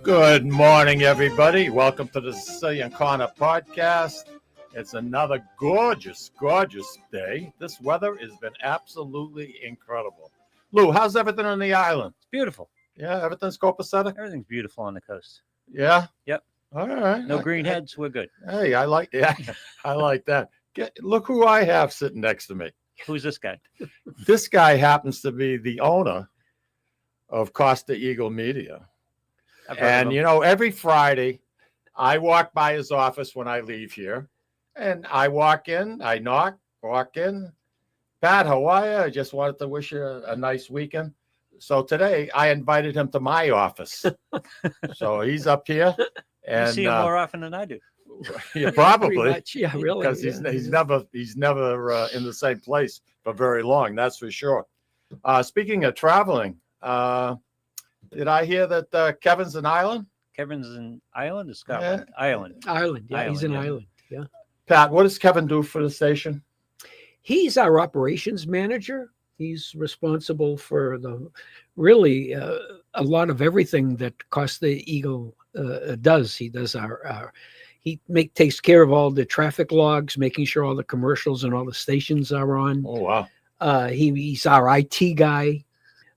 Good morning, everybody. Welcome to the Sicilian podcast. It's another gorgeous, gorgeous day. This weather has been absolutely incredible. Lou, how's everything on the island? It's beautiful. Yeah, everything's copacetic? Everything's beautiful on the coast. Yeah? Yep. All right. No greenheads. We're good. Hey, I like that. Look who I have sitting next to me. Who's this guy? This guy happens to be the owner of Costa Eagle Media. And, you know, every Friday, I walk by his office when I leave here. And I walk in, I knock, walk in. Pat, how are you? I just wanted to wish you a nice weekend. So today, I invited him to my office. So he's up here. And you see him more often than I do. Yeah, probably. Yeah, really. Because he's never in the same place for very long, that's for sure. Speaking of traveling, did I hear that Kevin's in Ireland? Kevin's in Ireland or Scotland? Yeah. Ireland. Yeah, he's in Ireland. Yeah. Pat, what does Kevin do for the station? He's our operations manager. He's responsible for a lot of everything that Costa Eagle does. He does takes care of all the traffic logs, making sure all the commercials and all the stations are on. Oh wow! He's our IT guy.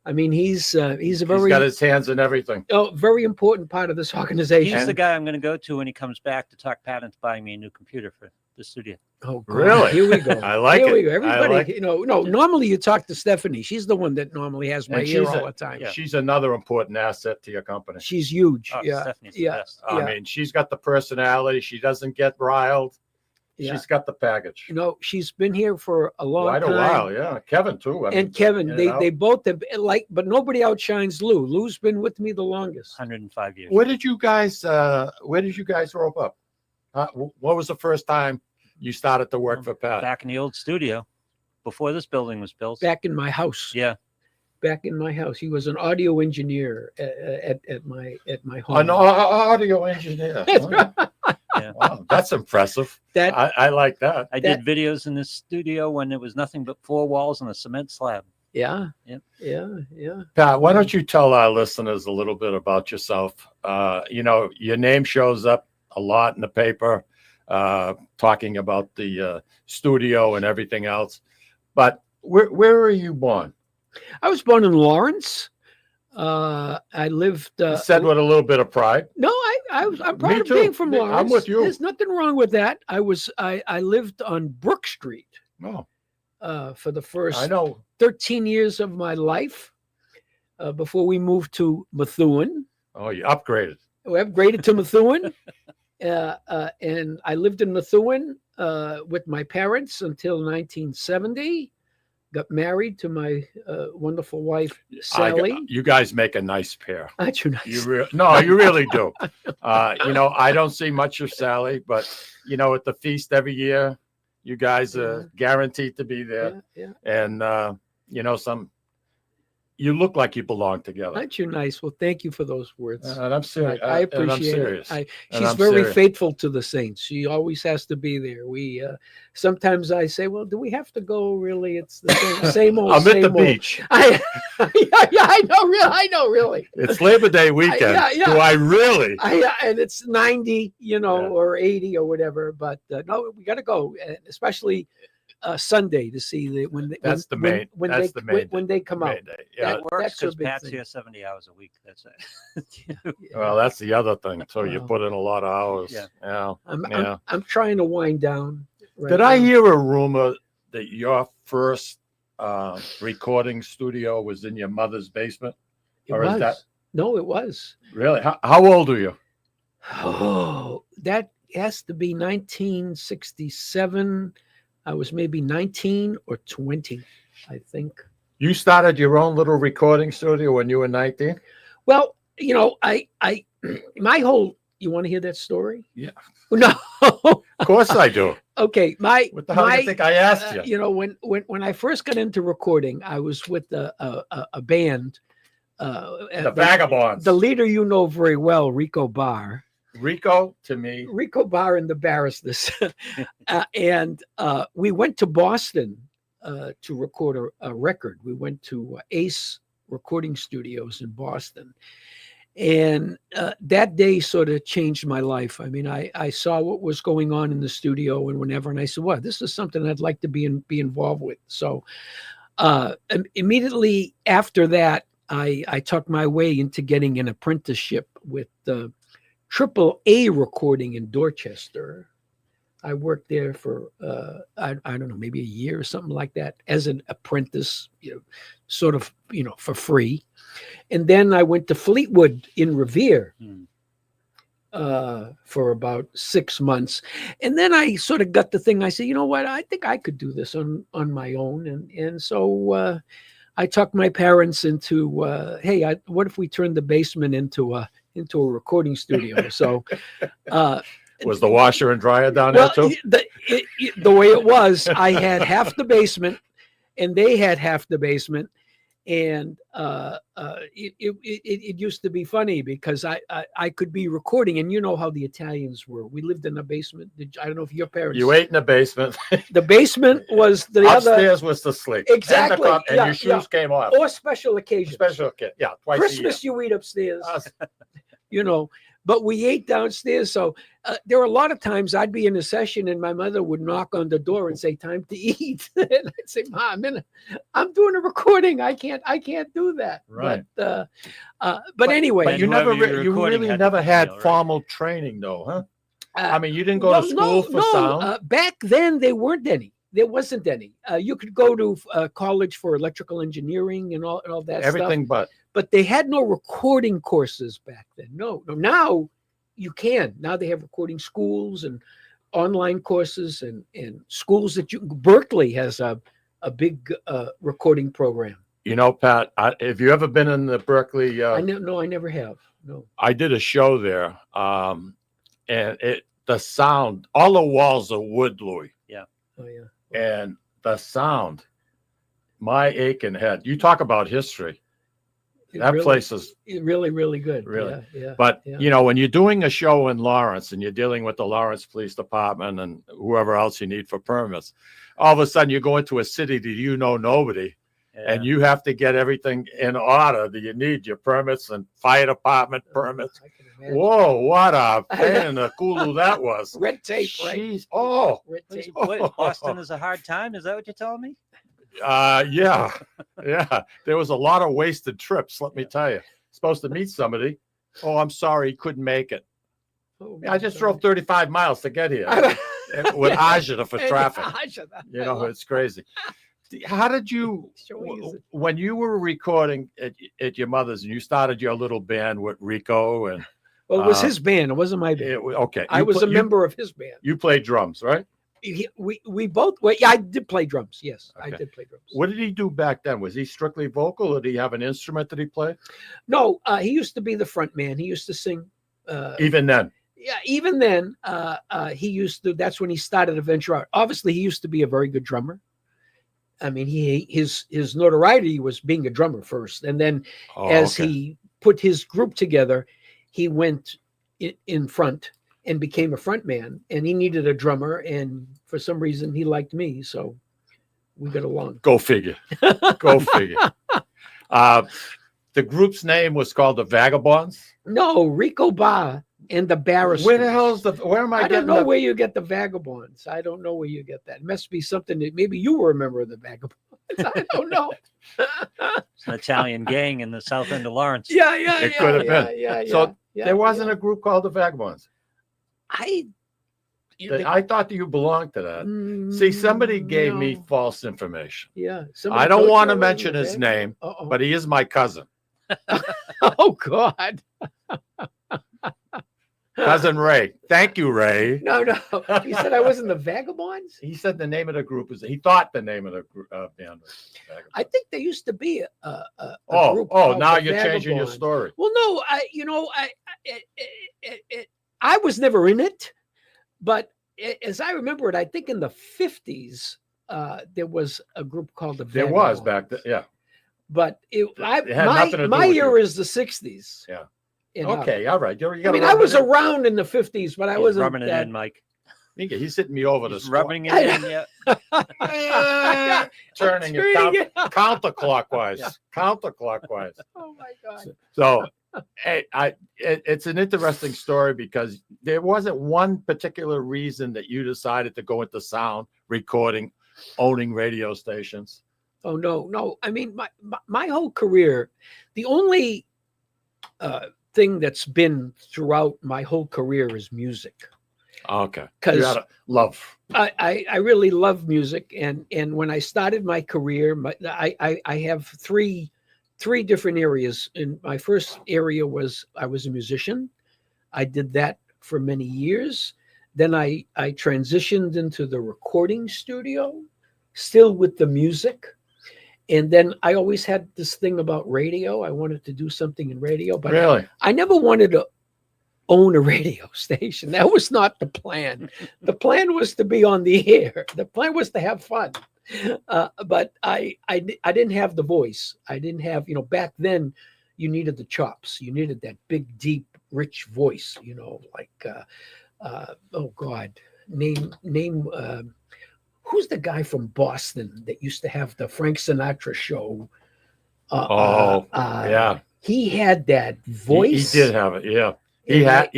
I mean, he's got his hands in everything. Oh, very important part of this organization. He's the guy I'm going to go to when he comes back to talk Pat into buying me a new computer for the studio. Oh, God. Really? Here we go. I like Here it. We go. Everybody, normally you talk to Stephanie. She's the one that normally has my ear all the time. Yeah. She's another important asset to your company. She's huge. Oh, yeah. Stephanie's the best. I mean, she's got the personality. She doesn't get riled. Yeah. She's got the package. She's been here for a long time. Quite a while, yeah. Kevin too. And Kevin, they both have but nobody outshines Lou. Lou's been with me the longest. 105 years. Where did you guys rope up? What was the first time you started to work for Pat? Back in the old studio, before this building was built. Back in my house. Yeah. Back in my house. He was an audio engineer at my home. An audio engineer. Yeah. Wow, that's impressive. I like that. I did videos in this studio when it was nothing but four walls and a cement slab. Yeah. Yep. Yeah. Pat, why don't you tell our listeners a little bit about yourself? Your name shows up a lot in the paper, talking about the studio and everything else. But where were you born? I was born in Lawrence. I lived. You said with a little bit of pride. No, I'm proud of being from Lawrence. I'm with you. There's nothing wrong with that. I lived on Brook Street. Oh. For the first 13 years of my life, before we moved to Methuen. Oh, you upgraded. We upgraded to Methuen, and I lived in Methuen with my parents until 1970. Got married to my wonderful wife, Sally. You guys make a nice pair. Aren't you nice? You really do. I don't see much of Sally, but, at the feast every year, you guys are guaranteed to be there. Yeah. And, you look like you belong together. Aren't you nice? Well, thank you for those words. And I'm serious. I appreciate it. She's very faithful to the saints. She always has to be there. We sometimes I say, well, do we have to go? Really, it's the same old. I'm at the beach. I know. Really. It's Labor Day weekend. Do I really? And it's 90, or 80 or whatever. But no, we got to go, especially. Sunday to see when they come out. Yeah, that works because Pat's here 70 hours a week. That's it. Well, that's the other thing too. You put in a lot of hours. Yeah. I'm trying to wind down. Did I hear a rumor that your first recording studio was in your mother's basement? No, it was. Really? How old are you? Oh, that has to be 1967. I was maybe 19 or 20, I think. You started your own little recording studio when you were 19? Well, you want to hear that story? Yeah. No. Of course I do. Okay. What the hell do you think I asked you? When I first got into recording, I was with a band. The Vagabonds. The leader you know very well, Rico Barr. Rico to me. Rico Barr and the Barristers. And we went to Boston to record a record. We went to Ace Recording Studios in Boston. And that day sort of changed my life. I mean, I saw what was going on in the studio and whenever, and I said, "Well, this is something I'd like to be involved with." So immediately after that, I talked my way into getting an apprenticeship with Triple A Recording in Dorchester. I worked there for I don't know, maybe a year or something like that as an apprentice, sort of, for free. And then I went to Fleetwood in Revere for about 6 months. And then I sort of got the thing. I said, you know what? I think I could do this on my own. And so I talked my parents into, hey, what if we turned the basement into a recording studio? So Was the washer and dryer down there too? The way it was, I had half the basement and they had half the basement. And it used to be funny because I could be recording, and you know how the Italians were. We lived in a basement. I don't know if your parents. You ate in the basement. The basement was the upstairs was the sleep. Exactly. And your shoes came off. Or special occasions. Special, yeah, twice Christmas a year. you eat upstairs. But we ate downstairs. So there were a lot of times I'd be in a session and my mother would knock on the door and say, "Time to eat." And I'd say, "Mom, I'm doing a recording. I can't do that." Right. But anyway. But you really never had formal training though, huh? I mean, you didn't go to school for sound? Back then there weren't any. There wasn't any. You could go to college for electrical engineering and all that Everything stuff. But they had no recording courses back then. No. Now you can. Now they have recording schools and online courses and schools that Berkeley has a big recording program. Pat, have you ever been in the Berkeley? No, I never have. No. I did a show there, and the sound, all the walls are wood, Louis. Yeah. Oh yeah. And the sound, my aching head. You talk about history. That place is really, really good. Really. Yeah. But, when you're doing a show in Lawrence and you're dealing with the Lawrence Police Department and whoever else you need for permits, all of a sudden you go into a city that you know nobody, and you have to get everything in order that you need, your permits and fire department permits. Whoa, what a pain in the culo that was. Red tape, right? Jeez. Oh. Red tape. What, Boston is a hard time? Is that what you're telling me? Yeah. There was a lot of wasted trips, let me tell you. Supposed to meet somebody. Oh, I'm sorry, he couldn't make it. I just drove 35 miles to get here with agita for traffic. It's crazy. How did you, when you were recording at your mother's and you started your little band with Rico and... Well, it was his band. It wasn't my band. Okay. I was a member of his band. You played drums, right? We both. Yeah, I did play drums. Yes, okay. I did play drums. What did he do back then? Was he strictly vocal, or did he have an instrument that he played? No, he used to be the front man. He used to sing. Even then. Yeah, even then, he used to. That's when he started to venture out. Obviously, he used to be a very good drummer. I mean, his notoriety was being a drummer first, and then he put his group together, he went in front and became a front man, and he needed a drummer, and for some reason he liked me, so we got along. Go figure. The group's name was called the Vagabonds? No, Rico Ba and the Barristers. Where am I getting? I don't know where you get the Vagabonds. I don't know where you get that. It must be something that maybe you were a member of the Vagabonds. I don't know. It's an Italian gang in the south end of Lawrence. Yeah. It could have been. So there wasn't a group called the Vagabonds. I thought that you belonged to that. See, somebody gave me false information. Yeah. I don't want to mention his name, but he is my cousin. Oh, God. Cousin Ray. Thank you, Ray. No. He said I wasn't the Vagabonds? He said the name of the group was, he thought the name of the band was Vagabonds. I think there used to be a group. Now you're changing your story. Well, no, I was never in it, but as I remember it, I think in the 50s, there was a group called the Vagabonds. There was back then, yeah. But my year is the 60s. Yeah. Okay, all right. I was around in the 50s, but I wasn't rubbing it in, Mike. He's hitting me over the rubbing it in, yeah. Turning it counterclockwise. Oh my God. So It's an interesting story because there wasn't one particular reason that you decided to go into sound recording, owning radio stations. Oh no. I mean, my whole career, the only thing that's been throughout my whole career is music. Okay. You Because gotta love. I really love music, and when I started my career, I have three different areas. In my first area was I was a musician. I did that for many years. Then I transitioned into the recording studio, still with the music. And then I always had this thing about radio. I wanted to do something in radio, but Really? I never wanted to own a radio station. That was not the plan. The plan was to be on the air. The plan was to have fun. But I didn't have the voice. I didn't have, back then you needed the chops. You needed that big, deep, rich voice, like, oh God, name, who's the guy from Boston that used to have the Frank Sinatra show? Yeah. He had that voice. He did have it. Yeah. He had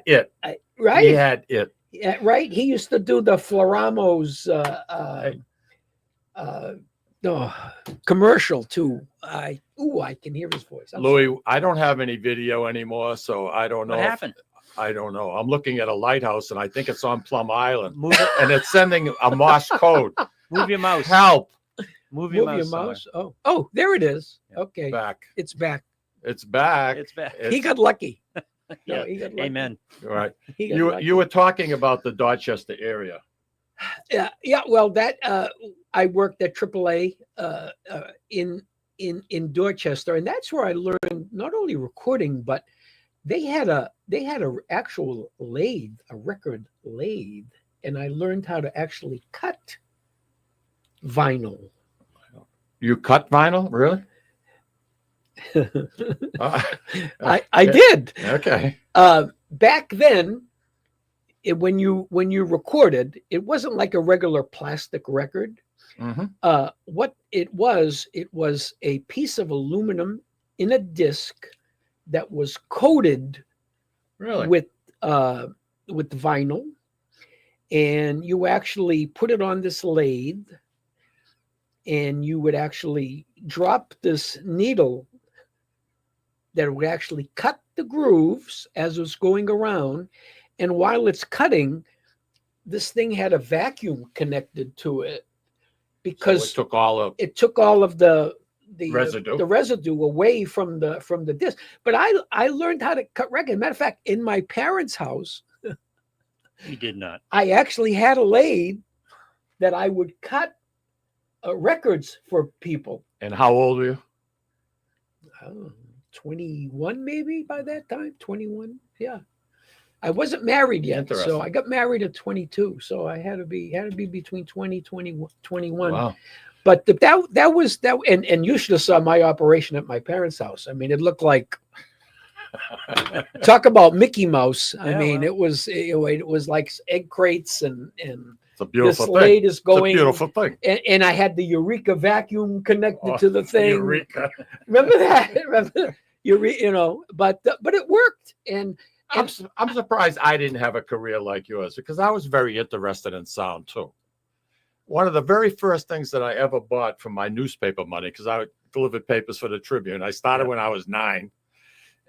it. Right? He had it. Yeah, right. He used to do the Floramos commercial too. I can hear his voice. Louis, I don't have any video anymore, so I don't know. What happened? I don't know. I'm looking at a lighthouse, and I think it's on Plum Island, Move it. and it's sending a Morse code. Move your mouse. Help! Move your Move mouse. your mouse. Oh, there it is. Okay, Back. it's back. It's back. It's back. He got lucky. Yeah. He got lucky. Amen. Right. He got lucky. You were talking about the Dorchester area. Yeah. Well, that I worked at AAA in Dorchester, and that's where I learned not only recording, but they had a actual lathe, a record lathe, and I learned how to actually cut vinyl. You cut vinyl, really? I did. Okay. Back then, when you recorded, it wasn't like a regular plastic record. Mm-hmm. What it was a piece of aluminum in a disc that was coated Really? with vinyl, and you actually put it on this lathe, and you would actually drop this needle that would actually cut the grooves as it was going around, and while it's cutting, this thing had a vacuum connected to it because So it took all of the residue. the residue away from the disc. But I learned how to cut record. Matter of fact, in my parents' house, You did not. I actually had a lathe that I would cut records for people. And how old were you? 21 maybe by that time. 21, yeah. I wasn't married yet, so Interesting. I got married at 22. So I had to be between 20, 21. Wow. But that was that, and you should have saw my operation at my parents' house. I mean, it looked like talk about Mickey Mouse. I Yeah, mean, well. it was like egg crates and It's a this beautiful thing. lathe is It's a going. beautiful thing. And I had the Eureka vacuum connected Oh, to the thing. Eureka. Remember that? Remember but it worked. And I'm surprised I didn't have a career like yours because I was very interested in sound too. One of the very first things that I ever bought from my newspaper money, because I delivered papers for the Tribune. I started when I was 9,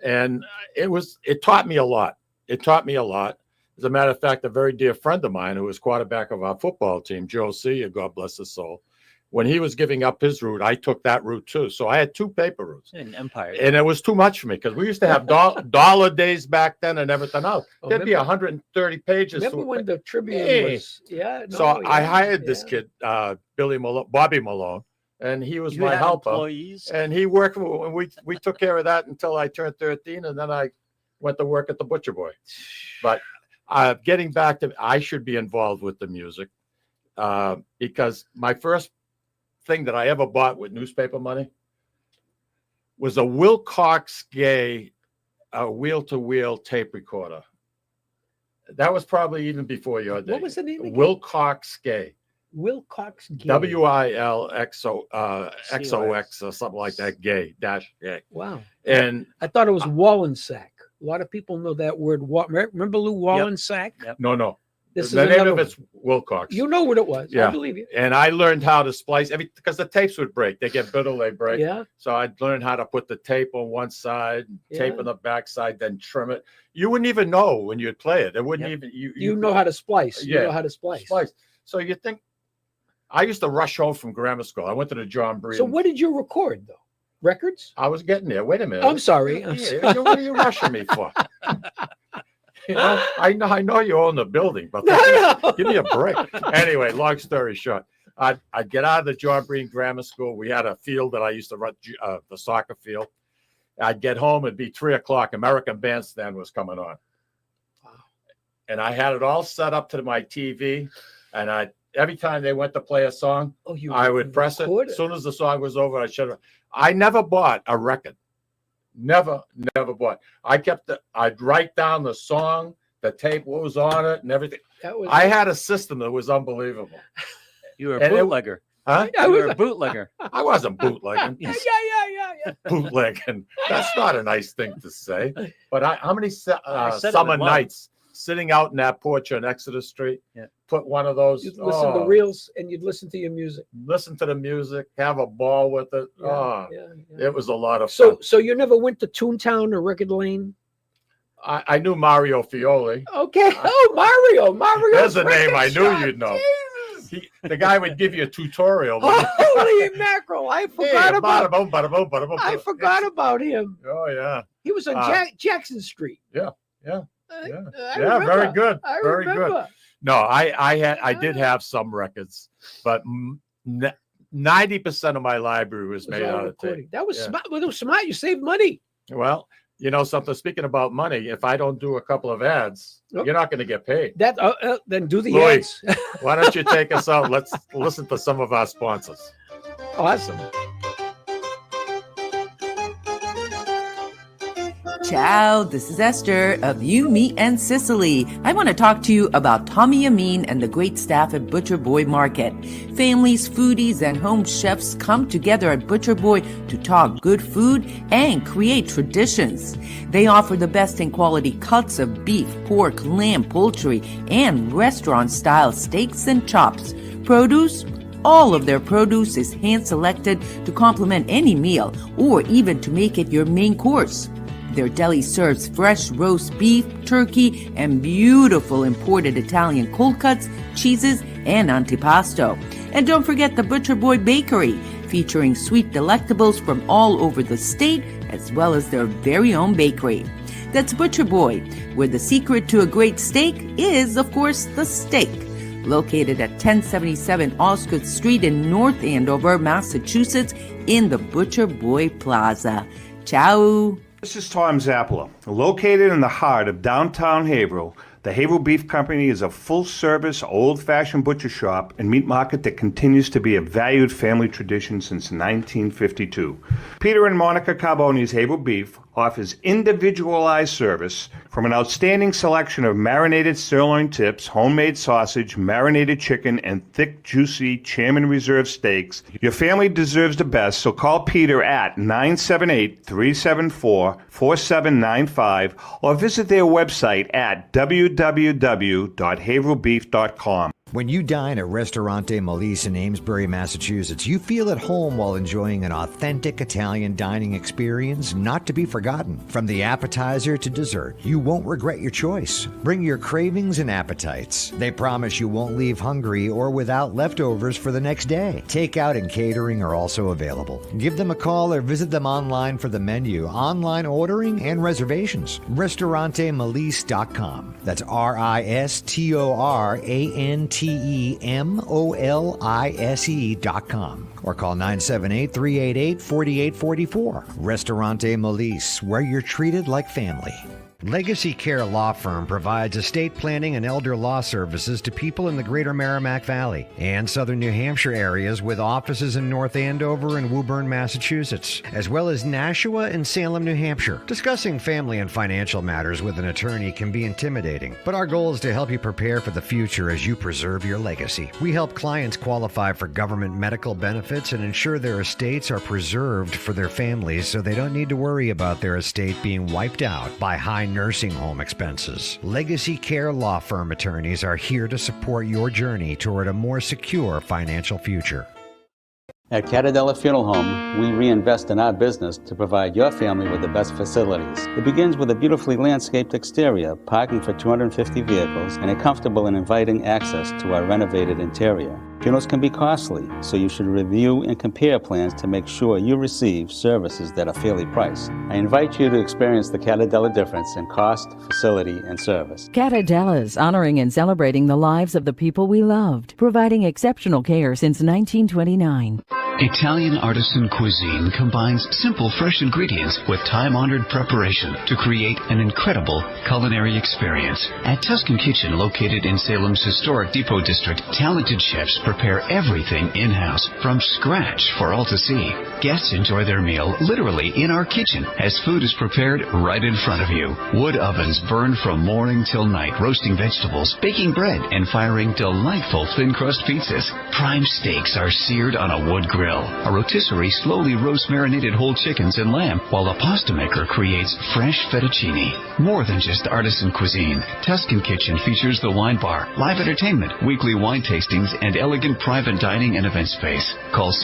and it taught me a lot. It taught me a lot. As a matter of fact, a very dear friend of mine who was quarterback of our football team, Joe C., God bless his soul, when he was giving up his route, I took that route too. So I had 2 paper routes. An empire. And it was too much for me because we used to have dollar days back then and everything else. Oh, There'd be remember- 130 pages. remember when the Tribune Hey. was, yeah. So I hired this kid, Bobby Malone, and he was You my had helper. employees. And he worked. We took care of that until I turned 13, and then I went to work at the Butcher Boy. But getting back to, I should be involved with the music because my first thing that I ever bought with newspaper money was a Wilcox Gay wheel-to-wheel tape recorder. That was probably even before your day. What was the name again? Wilcox Gay. Wilcox Gay. WILXOX or something like that. Gay -gay. Wow. And I thought it was Wallensack. A lot of people know that word. Remember Lou Wallensack? Yep. no. This The is name another of one. it's Wilcox. You know what it was. Yeah. I believe you. And I learned how to splice because the tapes would break. They get brittle, they break. Yeah. So I learned how to put the tape on one side, tape Yeah. on the back side, then trim it. You wouldn't even know when you'd play it. It wouldn't even You know how to splice. You Yeah. know how to splice. splice. So you think I used to rush home from grammar school. I went to the John Breeden. So what did you record though? Records? I was getting there. Wait a minute. I'm sorry. Yeah, what are you rushing me for? You know, I know you own the building, but No. give me a break. Anyway, long story short, I'd get out of the John Breeden Grammar School. We had a field that I used to run, the soccer field. I'd get home. It'd be 3:00. American Bandstand was coming on. Wow. And I had it all set up to my TV. And every time they went to play a song, I would press it. As soon as the song was over, I never bought a record. Never bought. I'd write down the song, the tape, what was on it, and everything. I had a system that was unbelievable. You were a bootlegger. Huh? You were a bootlegger. I wasn't bootlegging. Yeah. Bootlegging. That's not a nice thing to say. But how many said it summer with one. nights sitting out in that porch on Exeter Street, put one of those. You'd listen to reels and you'd listen to your music. Listen to the music, have a ball with it. It was a lot of fun. So you never went to Toontown or Record Lane? I knew Mario Fioli. Okay. Mario. There's a name I knew you'd know. The guy would give you a tutorial. Holy mackerel! I forgot about. I forgot about him. Oh yeah. He was on Jackson Street. Yeah. Remember. Very good. I Very remember. good. No, I did have some records, but 90% of my library was made out of tape. That was smart. Well, it was smart. You saved money. Well, you know something. Speaking about money, if I don't do a couple of ads, you're not going to get paid. Then do the Louis, ads. Why don't you take us out? Let's listen to some of our sponsors. Awesome. Ciao, this is Esther of You, Me, and Sicily. I want to talk to you about Tommy Amin and the great staff at Butcher Boy Market. Families, foodies, and home chefs come together at Butcher Boy to talk good food and create traditions. They offer the best in quality cuts of beef, pork, lamb, poultry, and restaurant-style steaks and chops. Produce? All of their produce is hand-selected to complement any meal or even to make it your main course. Their deli serves fresh roast beef, turkey, and beautiful imported Italian cold cuts, cheeses, and antipasto. And don't forget the Butcher Boy Bakery, featuring sweet delectables from all over the state, as well as their very own bakery. That's Butcher Boy, where the secret to a great steak is, of course, the steak. Located at 1077 Osgood Street in North Andover, Massachusetts, in the Butcher Boy Plaza. Ciao! This is Tom Zappala. Located in the heart of downtown Haverhill, the Haverhill Beef Company is a full-service, old-fashioned butcher shop and meat market that continues to be a valued family tradition since 1952. Peter and Monica Carboni's Haverhill Beef offers individualized service from an outstanding selection of marinated sirloin tips, homemade sausage, marinated chicken, and thick, juicy Chairman Reserve steaks. Your family deserves the best, so call Peter at 978-374-4795 or visit their website at www.haverhillbeef.com. When you dine at Ristorante Melisse in Amesbury, Massachusetts, you feel at home while enjoying an authentic Italian dining experience not to be forgotten. From the appetizer to dessert, you won't regret your choice. Bring your cravings and appetites. They promise you won't leave hungry or without leftovers for the next day. Takeout and catering are also available. Give them a call or visit them online for the menu, online ordering, and reservations. RistoranteMelisse.com. That's RistoranteMolise.com or call 978-388-4844. Ristorante Melisse, where you're treated like family. Legacy Care Law Firm provides estate planning and elder law services to people in the greater Merrimack Valley and southern New Hampshire areas, with offices in North Andover and Woburn, Massachusetts, as well as Nashua and Salem, New Hampshire. Discussing family and financial matters with an attorney can be intimidating, but our goal is to help you prepare for the future as you preserve your legacy. We help clients qualify for government medical benefits and ensure their estates are preserved for their families so they don't need to worry about their estate being wiped out by high nursing home expenses. Legacy Care Law Firm attorneys are here to support your journey toward a more secure financial future. At Catadella Funeral Home, we reinvest in our business to provide your family with the best facilities. It begins with a beautifully landscaped exterior, parking for 250 vehicles, and a comfortable and inviting access to our renovated interior. Funerals can be costly, so you should review and compare plans to make sure you receive services that are fairly priced. I invite you to experience the Catadella difference in cost, facility, and service. Catadella's honoring and celebrating the lives of the people we loved, providing exceptional care since 1929. Italian artisan cuisine combines simple, fresh ingredients with time-honored preparation to create an incredible culinary experience. At Tuscan Kitchen, located in Salem's historic Depot District, talented chefs prepare everything in-house from scratch for all to see. Guests enjoy their meal literally in our kitchen as food is prepared right in front of you. Wood ovens burn from morning till night, roasting vegetables, baking bread, and firing delightful thin-crust pizzas. Prime steaks are seared on a wood grill. A rotisserie slowly roasts marinated whole chickens and lamb, while a pasta maker creates fresh fettuccine. More than just artisan cuisine, Tuscan Kitchen features the wine bar, live entertainment, weekly wine tastings, and elegant private dining and event space. Call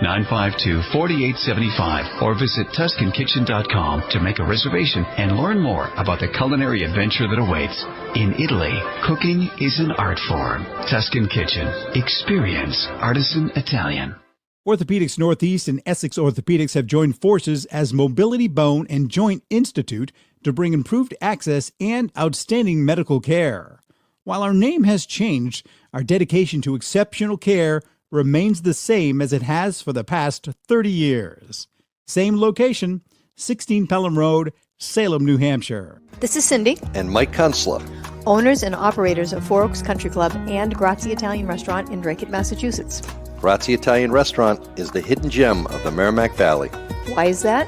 603-952-4875 or visit TuscanKitchen.com to make a reservation and learn more about the culinary adventure that awaits. In Italy, cooking is an art form. Tuscan Kitchen. Experience artisan Italian. Orthopedics Northeast and Essex Orthopedics have joined forces as Mobility Bone and Joint Institute to bring improved access and outstanding medical care. While our name has changed, our dedication to exceptional care remains the same as it has for the past 30 years. Same location, 16 Pelham Road, Salem, New Hampshire. This is Cindy. And Mike Kunstler, owners and operators of Four Oaks Country Club and Grazie Italian Restaurant in Drake, Massachusetts. Grazie Italian Restaurant is the hidden gem of the Merrimack Valley. Why is that?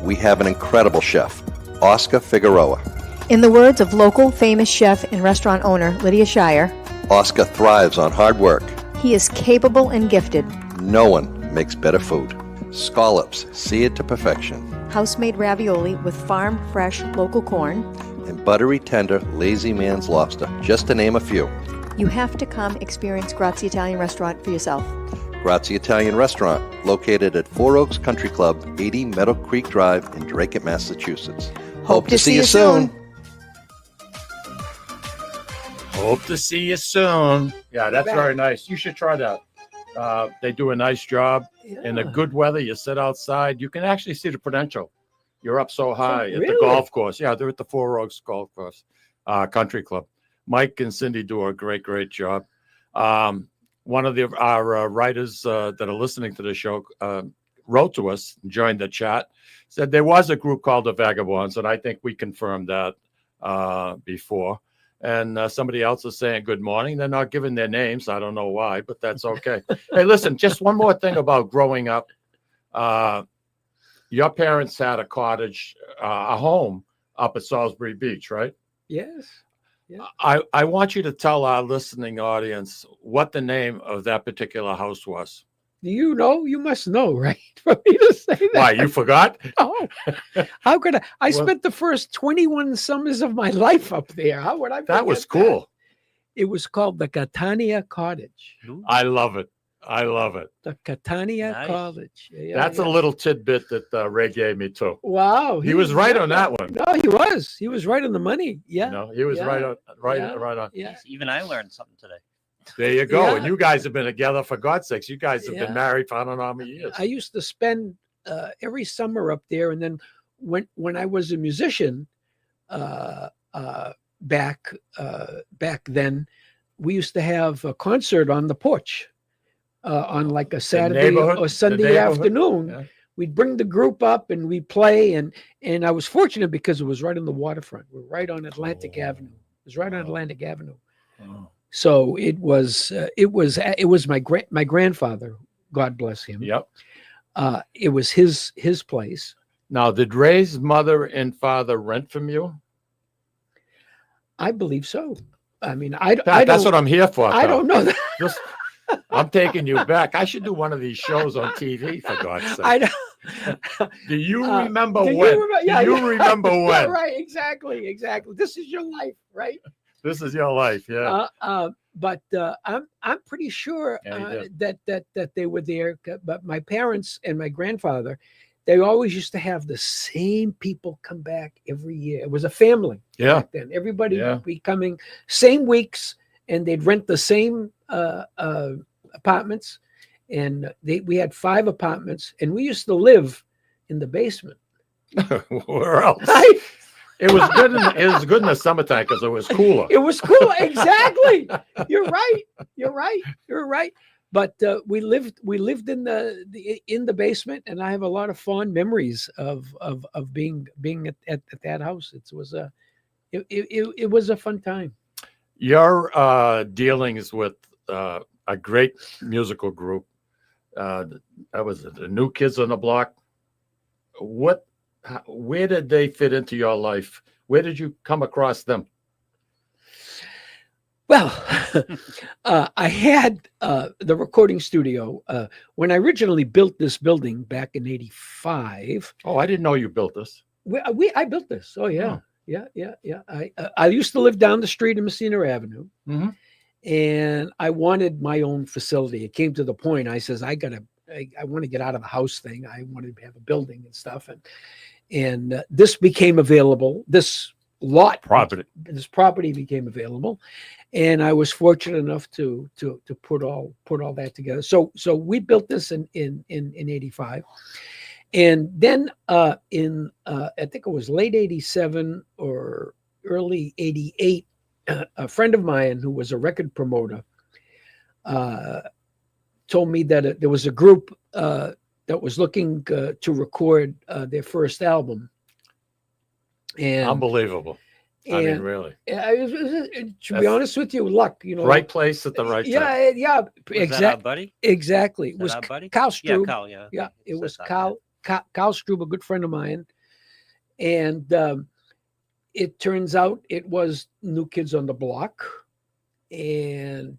We have an incredible chef, Oscar Figueroa. In the words of local famous chef and restaurant owner Lydia Shire, Oscar thrives on hard work. He is capable and gifted. No one makes better food. Scallops seared to perfection. House-made ravioli with farm-fresh local corn. And buttery tender lazy man's lobster, just to name a few. You have to come experience Grazie Italian Restaurant for yourself. Grazie Italian Restaurant, located at Four Oaks Country Club, 80 Meadow Creek Drive in Drake, Massachusetts. Hope to see you soon. Hope to see you soon. Yeah, that's very nice. You should try that. They do a nice job. In the good weather, you sit outside. You can actually see the Prudential. You're up so high at the golf course. Yeah, they're at the Four Oaks Golf Course Country Club. Mike and Cindy do a great, great job. One of our writers that are listening to the show wrote to us, joined the chat, said there was a group called the Vagabonds, and I think we confirmed that before. And somebody else is saying good morning. They're not giving their names. I don't know why, but that's okay. Hey, listen, just one more thing about growing up. Your parents had a cottage, a home up at Salisbury Beach, right? Yes. Yeah. I want you to tell our listening audience what the name of that particular house was. You know, you must know, right? For me to say that. Why, you forgot? Oh, how could I? I spent the first 21 summers of my life up there. How would I? That was cool. It was called the Catania Cottage. Ooh. I love it. I love it. The Catania Cottage. Yeah, that's a little tidbit that Ray gave me too. Wow, he was right on that one. No, he was. He was right on the money. Yeah, no, he was right on. Right on. Yeah. Even I learned something today. There you go. And you guys have been together, for God's sakes. You guys have been married for I don't know how many years. I used to spend every summer up there, and then when I was a musician back then, we used to have a concert on the porch on like a Saturday or Sunday afternoon. Yeah. we'd bring the group up and we'd play. And I was fortunate because it was right on the waterfront. We're right on Atlantic Avenue. It was right on Atlantic Avenue. So it was my grandfather, God bless him. Yep. It was his place. Now, did Ray's mother and father rent from you? I believe so. I mean, That's what I'm here for. I don't know that. I'm taking you back. I should do one of these shows on TV, for God's sake. I know. Do you remember do you when? remember- yeah, do you yeah. remember Yeah, when? right, exactly. This is your life, right? This is your life, yeah. But I'm pretty sure Yeah, that they were there. But my parents and my grandfather, they always used to have the same people come back every year. It was a family. Yeah. Back then everybody Yeah. would be coming same weeks, and they'd rent the same apartments. And we had 5 apartments, and we used to live in the basement. Where else? Right? It was good. It was good in the summertime because it was cooler. It was cool. Exactly. You're right. But we lived in the basement, and I have a lot of fond memories of being at that house. It was a fun time. Your dealings with a great musical group. That was the New Kids on the Block. Where did they fit into your life? Where did you come across them? Well, I had the recording studio when I originally built this building back in '85. Oh, I didn't know you built this. I built this. Oh yeah, Oh. yeah. I used to live down the street in Messina Avenue, and I wanted my own facility. It came to the point I says I want to get out of the house thing. I wanted to have a building and stuff, and this became available. This property became available, and I was fortunate enough to put all that together. So we built this in '85, and then in I think it was late '87 or early '88, a friend of mine who was a record promoter told me that there was a group that was looking to record their first album. And Unbelievable. I mean, really. To be honest with you, luck. Right place at the right time. Yeah. Was that our buddy? Exactly. It Is was that our buddy? Carl Strub. Yeah, Carl, yeah. Yeah, it was Says that, Carl Strub, a good friend of mine. And it turns out it was New Kids on the Block. And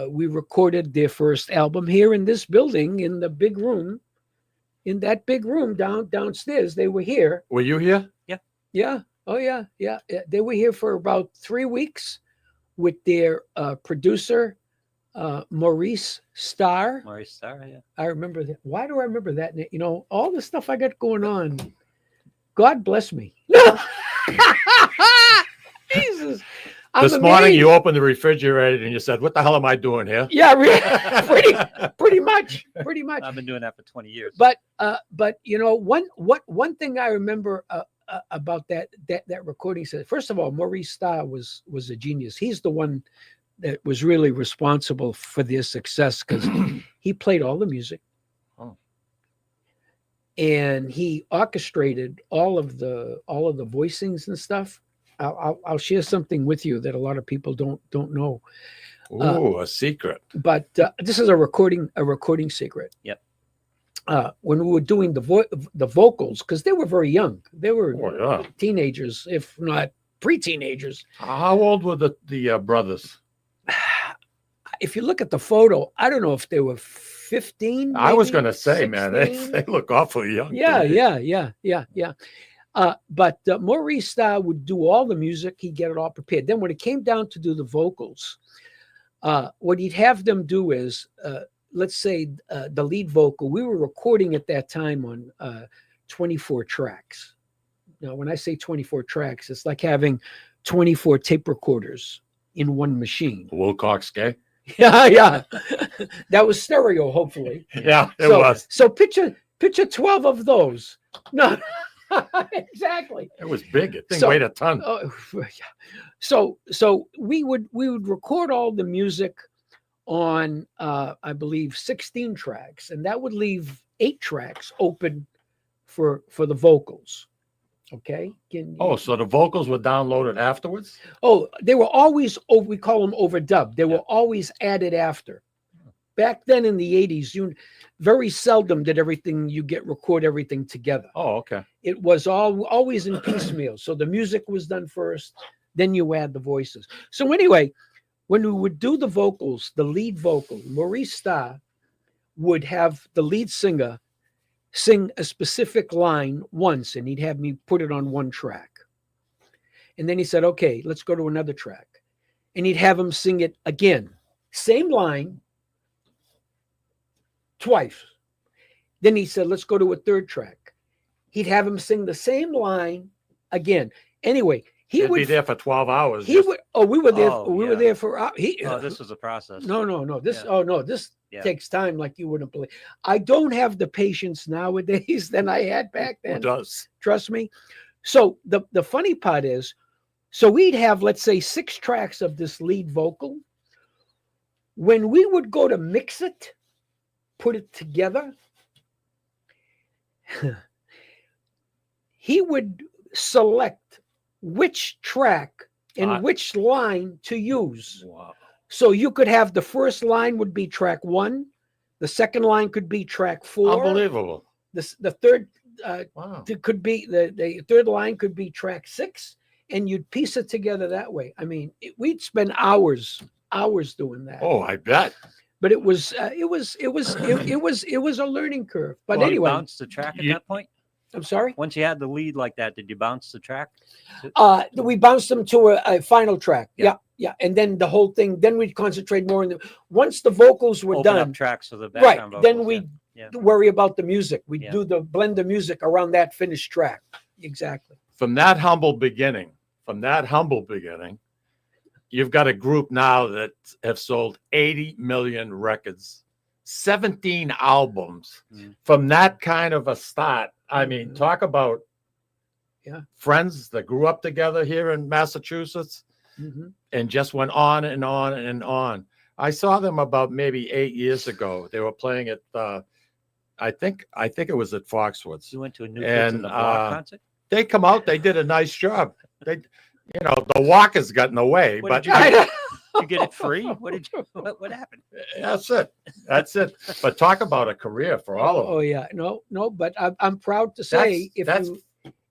we recorded their first album here in this building, in the big room. In that big room downstairs. They were here. Were you here? Yeah. Oh, yeah. They were here for about 3 weeks with their producer, Maurice Starr. Maurice Starr, yeah. I remember that. Why do I remember that? All the stuff I got going on. God bless me. Jesus. This morning you opened the refrigerator and you said, "What the hell am I doing here?" Yeah, pretty much. I've been doing that for 20 years. But one thing I remember about that recording said, first of all, Maurice Starr was a genius. He's the one that was really responsible for their success because he played all the music. And he orchestrated all of the voicings and stuff. I'll share something with you that a lot of people don't know. Ooh, a secret. But this is a recording secret. Yep. When we were doing the vocals, because they were very young, they were teenagers, if not pre-teenagers. How old were the brothers? If you look at the photo, I don't know if they were 15. I was maybe, going to say, 16. man, they look awfully young. Yeah. But Maurice Starr would do all the music. He'd get it all prepared. Then when it came down to do the vocals, what he'd have them do is, let's say the lead vocal, we were recording at that time on 24 tracks. Now, when I say 24 tracks, it's like having 24 tape recorders in one machine. Wilcox gay? Yeah. That was stereo, hopefully. Yeah, it was. So picture 12 of those. No. Exactly. It was big. It thing weighed a ton. So we would record all the music on I believe 16 tracks, and that would leave 8 tracks open for the vocals. Okay. So the vocals were downloaded afterwards? Oh, they were always, we call them overdubbed. They were always added after. Back then in the 80s, you very seldom did record everything together. Oh, okay. It was always in piecemeal. So the music was done first, then you add the voices. So anyway, when we would do the vocals, the lead vocal, Maurice Starr would have the lead singer sing a specific line once, and he'd have me put it on one track. And then he said, okay, let's go to another track. And he'd have him sing it again. Same line, twice. Then he said, let's go to a third track. He'd have him sing the same line again. Anyway, He'd be there for 12 hours. We were there. We were there for. This was a process. No. This takes time like you wouldn't believe. I don't have the patience nowadays than I had back then. Who does? Trust me. So the funny part is, so we'd have, let's say, 6 tracks of this lead vocal. When we would go to mix it, put it together, he would select which track and which line to use. Wow. So you could have the first line would be track 1, the second line could be track 4. Unbelievable. The third Wow. could be the third line could be track 6, and you'd piece it together that way. I mean, we'd spend hours doing that. Oh, I bet. But it was a learning curve. But Well, anyway, you bounced the track at that point. I'm sorry. Once you had the lead like that, did you bounce the track? We bounced them to a final track. Yeah. Yeah. And then the whole thing, then we'd concentrate more on once the vocals were Open done. up tracks for the Right. background vocals, Then we worry about the music. We Yeah. do blend the music around that finished track. Exactly. From that humble beginning, you've got a group now that have sold 80 million records, 17 albums. From that kind of a start, I mean, talk about friends that grew up together here in Massachusetts and just went on and on and on. I saw them about maybe 8 years ago. They were playing at, I think it was at Foxwoods. You went to a New Kids in the Block concert? They come out, they did a nice job. The walkers got in the way, What but did you get? You get it free? What happened? That's it. But talk about a career for all of them. Oh yeah, no, but I'm proud to say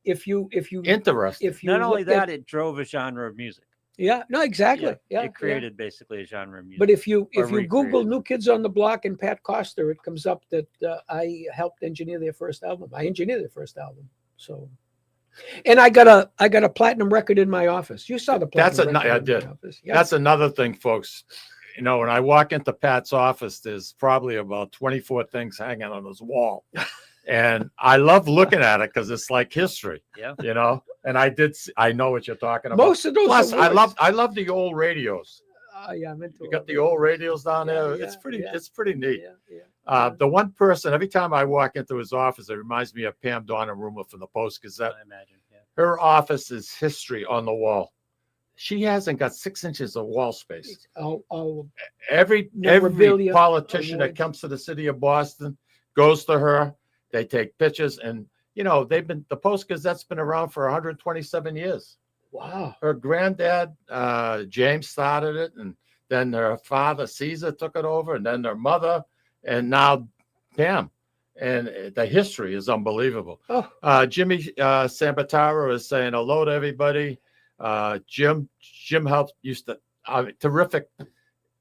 if you interesting. If you Not only look at- that, it drove a genre of music. Yeah, no, exactly. Yeah, it created basically a genre of music. But if you Or Google recreated. New Kids on the Block and Pat Costa, it comes up that I helped engineer their first album. I engineered their first album. So, and I got a platinum record in my office. You saw the platinum record. I in did. my office. Yeah. That's another thing, folks. When I walk into Pat's office, there's probably about 24 things hanging on his wall. And I love looking at it because it's like history. Yeah. And I know what you're talking about. Most of those Plus, awards- I love the old radios. Yeah, I'm into You got the old radios down there. Yeah, It's pretty yeah. it's pretty neat. Yeah. The one person, every time I walk into his office, it reminds me of Pam Donnarumma from the Post-Gazette. I imagine. Yeah. Her office is history on the wall. She hasn't got 6 inches of wall space. All Every memorabilia, politician that awards. comes to the city of Boston goes to her. They take pictures, and the Post-Gazette's been around for 127 years. Wow. Her granddad, James, started it, and then their father, Caesar, took it over, and then their mother, and now Pam. And the history is unbelievable. Oh. Jimmy Sambataro is saying hello to everybody. Jim used to terrific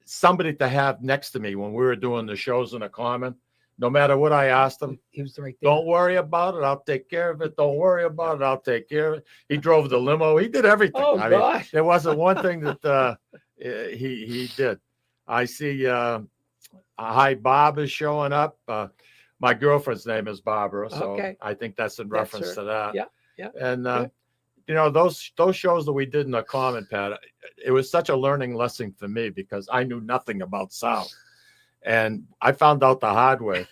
somebody to have next to me when we were doing the shows in the Common. No matter what I asked him, he was right there. Don't worry about it. I'll take care of it. Don't worry about it. I'll take care of it. He drove the limo. He did everything. Oh, I mean, gosh. there wasn't one thing that he did. I see. Hi, Bob is showing up. My girlfriend's name is Barbara, so Okay. I think that's in That's reference her. to that. Yeah. And Good. those shows that we did in the Common, Pat, it was such a learning lesson for me because I knew nothing about sound, and I found out the hard way.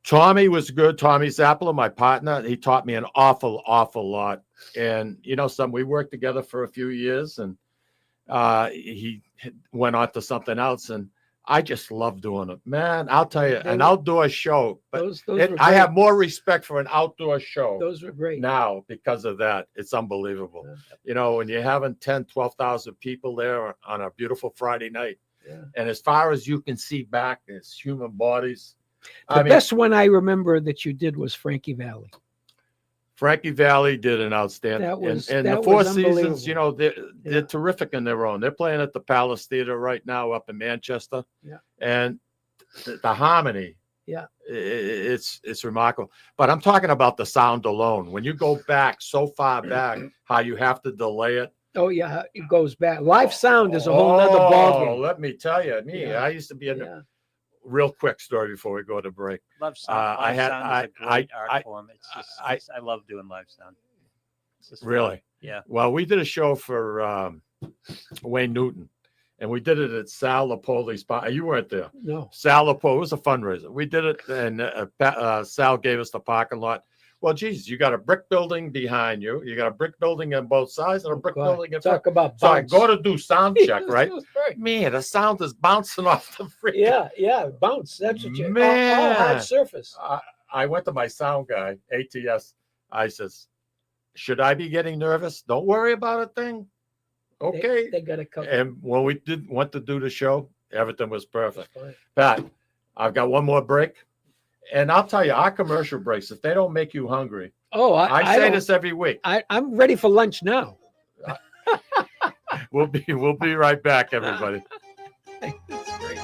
Tommy was good. Tommy Zappala, my partner, he taught me an awful lot. And we worked together for a few years, and he went on to something else. And I just love doing it, man. I'll tell you, They an were- outdoor show. But Those were great. I have more respect for an outdoor show Those were great. now because of that. It's unbelievable. Yeah. You know, when you're having 10, 12,000 people there on a beautiful Friday night. Yeah. And as far as you can see back, it's human bodies. The best one I remember that you did was Frankie Valley. Frankie Valley did an outstanding. That was- and that the Four was Seasons, you know, unbelievable. they're terrific in their own. They're playing at the Palace Theater right now up in Manchester. Yeah. And the harmony. Yeah. It's remarkable. But I'm talking about the sound alone. When you go back so far back, how you have to delay it. Oh yeah, it goes back. Live sound is a whole nother ballgame. Let me tell you, I used to be in Yeah. real quick story before we go to break. Live sound. I Live had- sound I- is a great art I- form. It's just, I- I love doing live sound. It's just fun. Really? Yeah. Well, we did a show for Wayne Newton, and we did it at Sal Lepoli's spot. You weren't there. No. Sal Lepoli, it was a fundraiser. We did it, and Sal gave us the parking lot. Well, geez, you got a brick building behind you. You got a brick building on both sides and a brick God, building in front. talk about So I bounce. go to do sound check, right? Right. Man, the sound is bouncing off the freaking. Yeah, bounce. That's what you. Man. All hard surface. I went to my sound guy, ATS. I says, should I be getting nervous? Don't worry about a thing. Okay. They got to cover. And when we went to do the show, everything was perfect. Fine. Pat, I've got one more break. And I'll tell you, our commercial breaks, if they don't make you hungry, Oh, I say don't- this every week. I'm ready for lunch now. We'll be right back, everybody. That's great.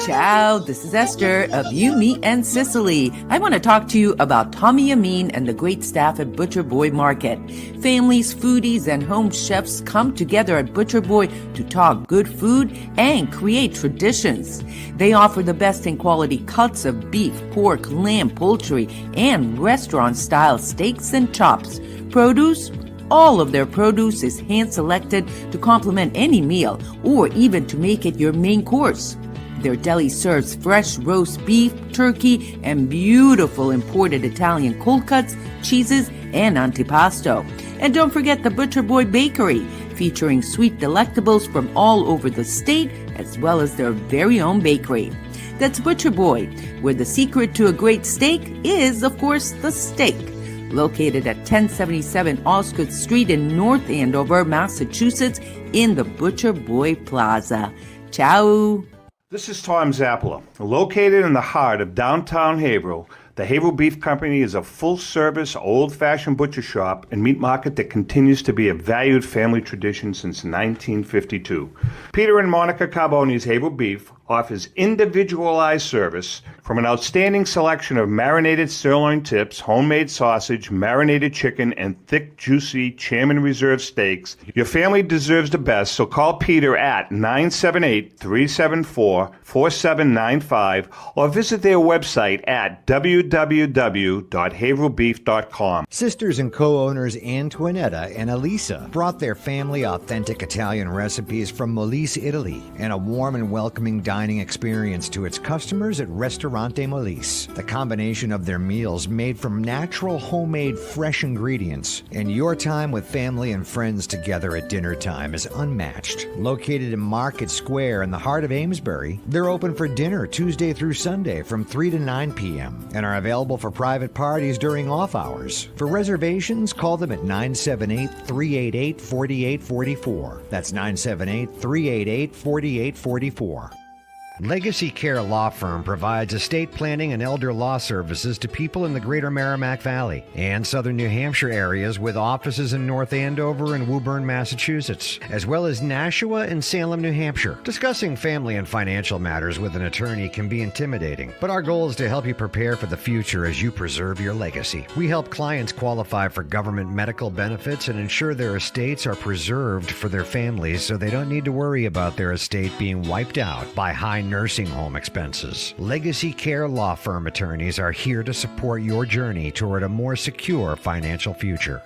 Ciao, this is Esther of You, Me, and Sicily. I want to talk to you about Tommy Amin and the great staff at Butcher Boy Market. Families, foodies, and home chefs come together at Butcher Boy to talk good food and create traditions. They offer the best in quality cuts of beef, pork, lamb, poultry, and restaurant-style steaks and chops. Produce? All of their produce is hand-selected to complement any meal or even to make it your main course. Their deli serves fresh roast beef, turkey, and beautiful imported Italian cold cuts, cheeses, and antipasto. And don't forget the Butcher Boy Bakery, featuring sweet delectables from all over the state, as well as their very own bakery. That's Butcher Boy, where the secret to a great steak is, of course, the steak. Located at 1077 Osgood Street in North Andover, Massachusetts, in the Butcher Boy Plaza. Ciao! This is Tom Zappala. Located in the heart of downtown Haverhill, the Haverhill Beef Company is a full-service, old-fashioned butcher shop and meat market that continues to be a valued family tradition since 1952. Peter and Monica Carboni's Haverhill Beef offers individualized service from an outstanding selection of marinated sirloin tips, homemade sausage, marinated chicken, and thick, juicy Chairman Reserve steaks. Your family deserves the best, so call Peter at 978-374-4795 or visit their website at www.haverhillbeef.com. Sisters and co-owners Antoinetta and Elisa brought their family authentic Italian recipes from Molise, Italy, and a warm and welcoming dining experience to its customers at Ristorante Molise. The combination of their meals made from natural, homemade, fresh ingredients, and your time with family and friends together at dinner time is unmatched. Located in Market Square in the heart of Amesbury, they're open for dinner Tuesday through Sunday from 3 to 9 p.m. and are available for private parties during off hours. For reservations, call them at 978-388-4844. That's 978-388-4844. Legacy Care Law Firm provides estate planning and elder law services to people in the greater Merrimack Valley and southern New Hampshire areas with offices in North Andover and Woburn, Massachusetts, as well as Nashua and Salem, New Hampshire. Discussing family and financial matters with an attorney can be intimidating, but our goal is to help you prepare for the future as you preserve your legacy. We help clients qualify for government medical benefits and ensure their estates are preserved for their families so they don't need to worry about their estate being wiped out by high nursing home expenses. Legacy Care Law Firm attorneys are here to support your journey toward a more secure financial future.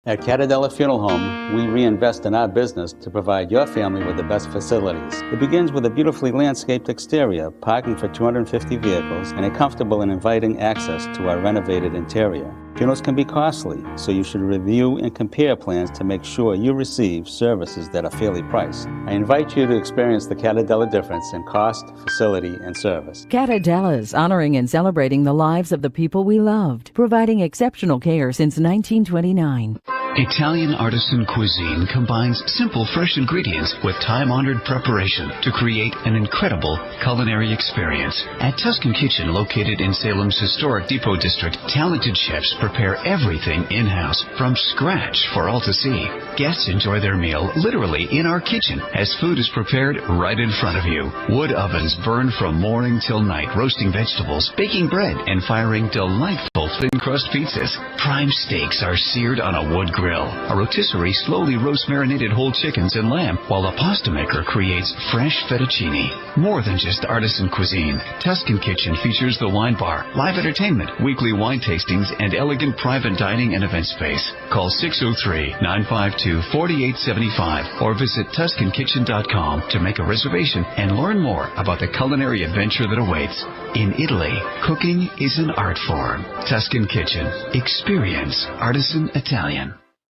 At Catadella Funeral Home, we reinvest in our business to provide your family with the best facilities. It begins with a beautifully landscaped exterior, parking for 250 vehicles, and a comfortable and inviting access to our renovated interior. Funerals can be costly, so you should review and compare plans to make sure you receive services that are fairly priced. I invite you to experience the Catadella difference in cost, facility, and service. Catadella's honoring and celebrating the lives of the people we loved, providing exceptional care since 1929. Italian artisan cuisine combines simple, fresh ingredients with time-honored preparation to create an incredible culinary experience. At Tuscan Kitchen, located in Salem's historic Depot District, talented chefs prepare everything in-house from scratch for all to see. Guests enjoy their meal literally in our kitchen as food is prepared right in front of you. Wood ovens burn from morning till night, roasting vegetables, baking bread, and firing delightful thin-crust pizzas. Prime steaks are seared on a wood grill. A rotisserie slowly roasts marinated whole chickens and lamb, while a pasta maker creates fresh fettuccine. More than just artisan cuisine, Tuscan Kitchen features the wine bar, live entertainment, weekly wine tastings, and elegant private dining and event space. Call 603-952-4875 or visit TuscanKitchen.com to make a reservation and learn more about the culinary adventure that awaits. In Italy, cooking is an art form. Tuscan Kitchen. Experience artisan Italian.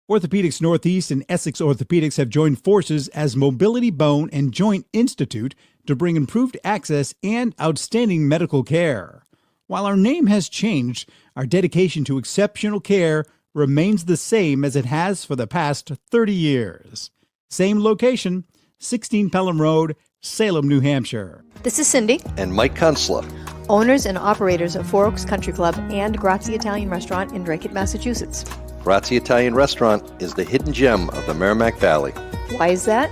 Orthopedics Northeast and Essex Orthopedics have joined forces as Mobility Bone and Joint Institute to bring improved access and outstanding medical care. While our name has changed, our dedication to exceptional care remains the same as it has for the past 30 years. Same location, 16 Pelham Road, Salem, New Hampshire. This is Cindy, And Mike Kunstler. owners and operators of Four Oaks Country Club and Grazie Italian Restaurant in Drake, Massachusetts. Grazie Italian Restaurant is the hidden gem of the Merrimack Valley. Why is that?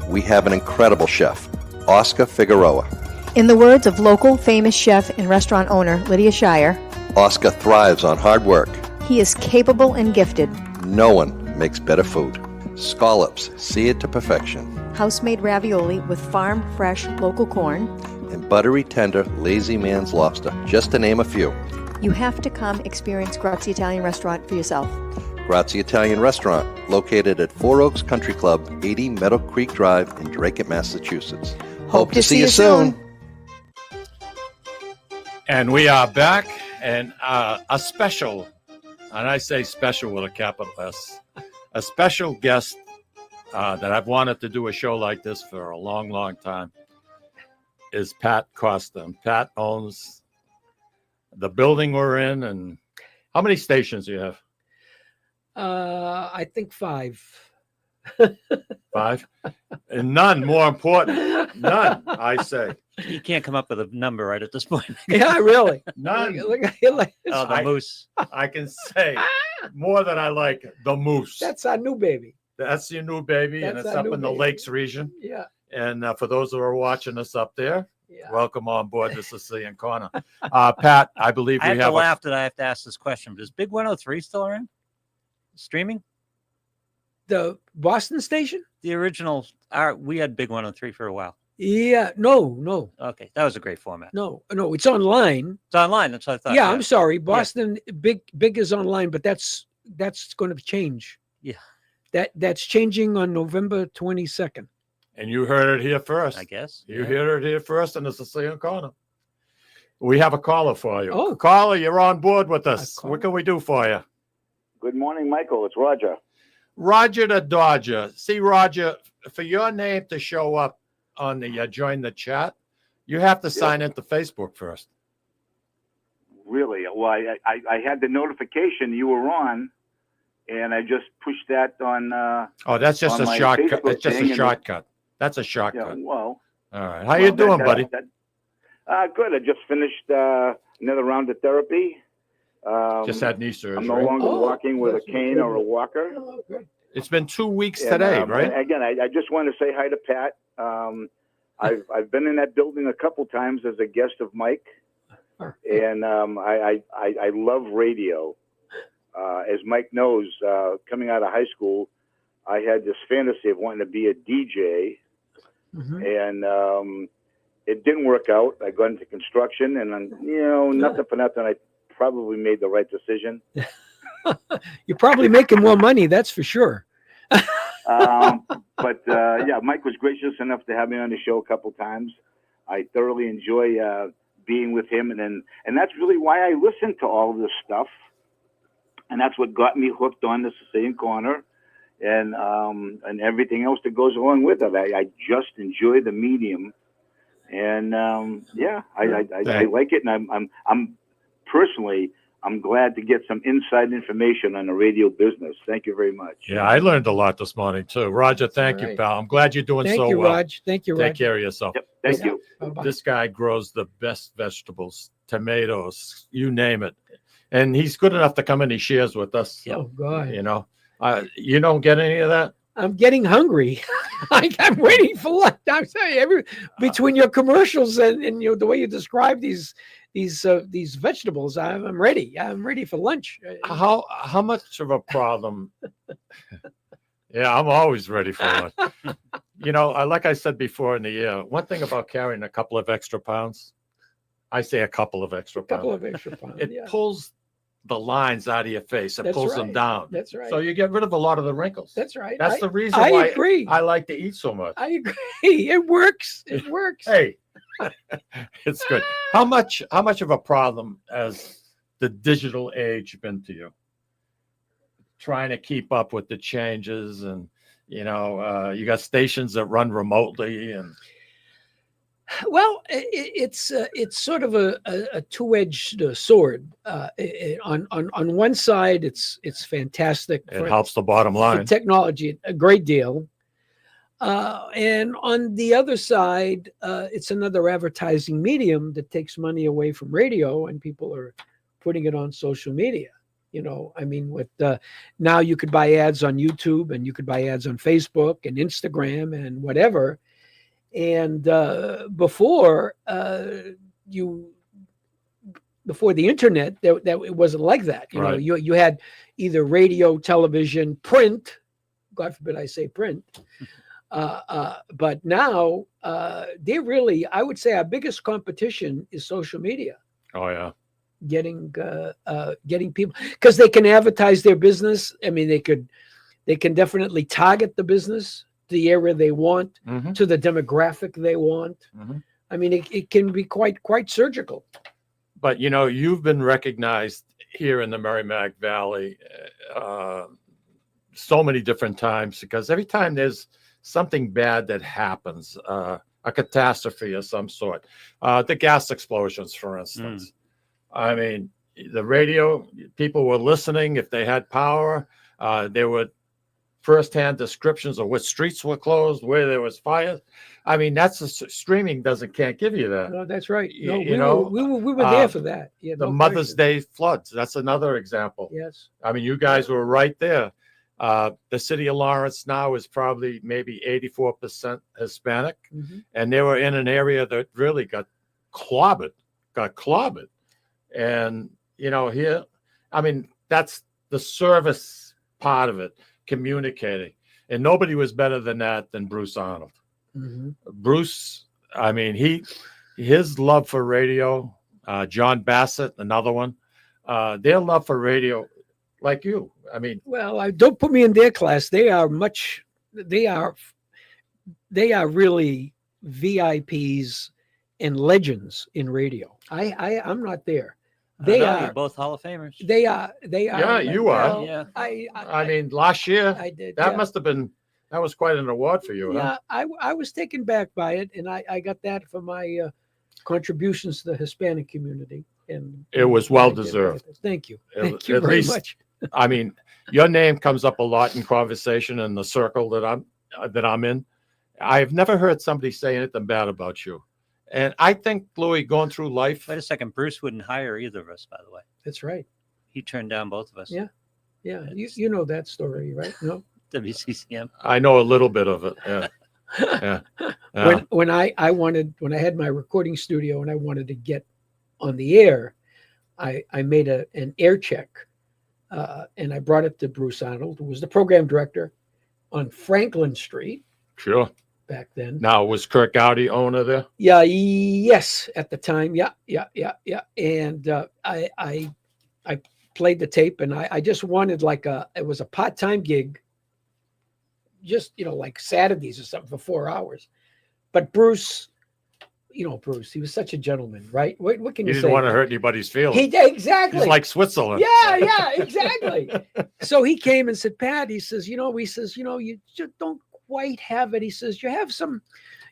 We have an incredible chef, Oscar Figueroa. In the words of local famous chef and restaurant owner Lydia Shire, Oscar thrives on hard work. he is capable and gifted. No one makes better food. Scallops, seared to perfection. House-made ravioli with farm-fresh local corn. And buttery, tender, lazy man's lobster, just to name a few. You have to come experience Grazie Italian Restaurant for yourself. Grazie Italian Restaurant, located at Four Oaks Country Club, 80 Meadow Creek Drive in Drake, Massachusetts. Hope to see you soon. And we are back, and a special, and I say special with a capital S, a special guest that I've wanted to do a show like this for a long, long time is Pat Costa. And Pat owns the building we're in. And how many stations do you have? I think 5. 5? And none more important. None, I say. You can't come up with a number right at this point. Yeah, really. None. Look at you like Oh, the moose. I can say more than I like the moose. that's our new baby. That's your new baby, and That's it's our up new in the baby. Lakes region. Yeah. And for those who are watching us up there, Yeah. welcome on board the Sicilian Corner. Pat, I believe I we have to have laugh that I have to ask this question. But is Big 103 still around? Streaming? The Boston station? The original, we had Big 103 for a while. Yeah. No. Okay, that was a great format. No. It's online. It's online. That's what I thought. Yeah, I'm sorry. Boston Big is online, but that's going to change. Yeah. That's changing on November 22nd. And you heard it here first. I guess. You heard it here first in the Sicilian Corner. We have a caller for you. Oh. Caller, you're on board with us. What can we do for you? Good morning, Michael. It's Roger. Roger the Dodger. See, Roger, for your name to show up on the join the chat, you have to sign into Facebook first. Really? Well, I had the notification you were on, and I just pushed that on. Oh, that's just on a my shortcut. Facebook It's just thing, a and shortcut. That's a Yeah. shortcut. Well. All right. How you doing, buddy? Good. I just finished another round of therapy. Just had knee surgery. I'm no longer walking with a cane or a walker. It's been 2 weeks And, today, right? and again, I just want to say hi to Pat. I've been in that building a couple times as a guest of Mike, and I love radio. As Mike knows, coming out of high school, I had this fantasy of wanting to be a DJ, and it didn't work out. I got into construction, and nothing for nothing, I probably made the right decision. You're probably making more money, that's for sure. But Mike was gracious enough to have me on the show a couple times. I thoroughly enjoy being with him, and that's really why I listen to all this stuff. and that's what got me hooked on the Sicilian Corner, and everything else that goes along with it. I just enjoy the medium, and I like it, and I'm personally. I'm glad to get some inside information on the radio business. Thank you very much. Yeah, I learned a lot this morning too. Roger, thank you, pal. I'm glad you're doing so well. Raj. Thank you, Raj. Take care of yourself. Yep, thank you. Bye-bye. This guy grows the best vegetables, tomatoes, you name it. And he's good enough to come and he shares with us. So, Oh, God. you know, you don't get any of that? I'm getting hungry. I'm waiting for lunch. I'm saying between your commercials and the way you describe these vegetables, I'm ready. I'm ready for lunch. How much of a problem? Yeah, I'm always ready for lunch. Like I said before in the year, one thing about carrying a couple of extra pounds, I say a couple of extra pounds. It pulls the lines out of your face. It pulls them down. That's right. So you get rid of a lot of the wrinkles. That's right. That's the reason I why agree. I like to eat so much. I agree. It works. It works. Hey, it's good. How much of a problem has the digital age been to you? Trying to keep up with the changes, and you got stations that run remotely, and well, it's sort of a two-edged sword. On one side, it's fantastic. It helps the bottom line. For technology, a great deal. And on the other side, it's another advertising medium that takes money away from radio, and people are putting it on social media. Now you could buy ads on YouTube, and you could buy ads on Facebook and Instagram and whatever. And before the internet, that it wasn't like that. You had either radio, television, print. God forbid I say print. But now I would say our biggest competition is social media. Oh yeah. Getting people, because they can advertise their business. I mean, they can definitely target the business, the area they want, to the demographic they want. I mean, it can be quite surgical. But you've been recognized here in the Merrimack Valley so many different times, because every time there's something bad that happens, a catastrophe of some sort, the gas explosions, for instance. I mean, the radio people were listening. If they had power, there were firsthand descriptions of what streets were closed, where there was fire. I mean, streaming can't give you that. No, that's right. No, we were there for that. Yeah, the Mother's Day floods. That's another example. Yes. I mean, you guys were right there. The city of Lawrence now is probably maybe 84% Hispanic, and they were in an area that really got clobbered. And here, I mean, that's the service part of it, communicating, and nobody was better than Bruce Arnold. Bruce, I mean, his love for radio, John Bassett, another one, their love for radio, like you. I mean, well, don't put me in their class. They are really VIPs and legends in radio. I'm not there. You're both Hall of Famers. They are. Yeah, you are. Yeah. I mean, last year I did. That must have been. That was quite an award for you. Yeah, huh? I was taken back by it, and I got that for my contributions to the Hispanic community. And it was well deserved. Thank you. Thank you very much. I mean, your name comes up a lot in conversation in the circle that I'm in. I've never heard somebody say anything bad about you. And I think, Louis, going through life. Wait a second. Bruce wouldn't hire either of us, by the way. That's right. He turned down both of us. Yeah. Yeah. You know that story, right? No? WCCM. I know a little bit of it. Yeah. Yeah. When I had my recording studio and I wanted to get on the air, I made an air check, and I brought it to Bruce Arnold, who was the program director on Franklin Street. Sure. Back then. Now, was Kirk Gowdy owner there? Yeah. Yes. At the time. Yeah. And I played the tape, and I just wanted it was a part-time gig, just like Saturdays or something for 4 hours. But Bruce Bruce, he was such a gentleman, right? What can He you say? didn't want to hurt anybody's feelings. Exactly. He's like Switzerland. Yeah, exactly. So he came and said, Pat, he says, you just don't quite have it. He says,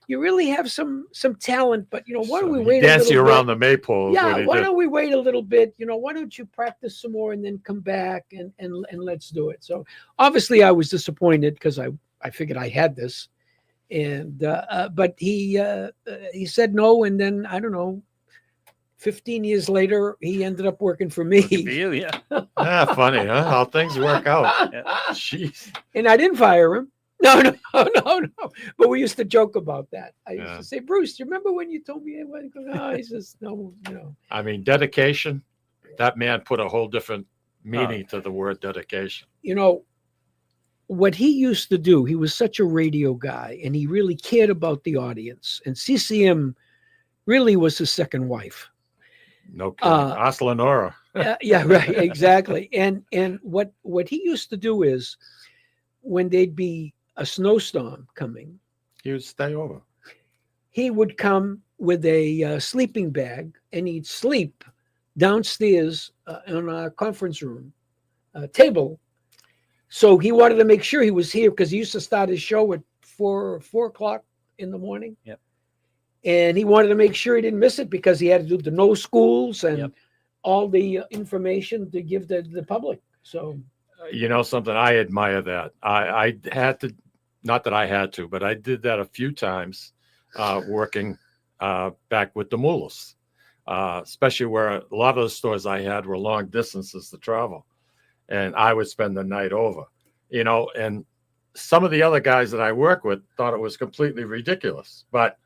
you really have some talent, but why don't we wait Dance a little you bit? around the maypole. Yeah, why don't we wait a little bit? Why don't you practice some more and then come back and let's do it. So obviously I was disappointed because I figured I had this. And but he said no, and then I don't know, 15 years later he ended up working for me. For you, yeah. Funny, huh? How things work out. Yeah. Jeez. And I didn't fire him. No. But we used to joke about that. I used to say, Bruce, do you remember when you told me I wasn't going? No, he says, no. I mean, dedication. That man put a whole different meaning to the word dedication. What he used to do, he was such a radio guy, and he really cared about the audience. And CCM really was his second wife. No kidding. Aslanora. Yeah, right, exactly. And what he used to do is, when there'd be a snowstorm coming, He would stay over. he would come with a sleeping bag, and he'd sleep downstairs on our conference room table. So he wanted to make sure he was here because he used to start his show at 4 o'clock in the morning. Yep. And he wanted to make sure he didn't miss it because he had to do the no schools and all the information to give the public. So, Something, I admire that. I had to, not that I had to, but I did that a few times working back with the mullahs, especially where a lot of the stores I had were long distances to travel. And I would spend the night over, and some of the other guys that I work with thought it was completely ridiculous. But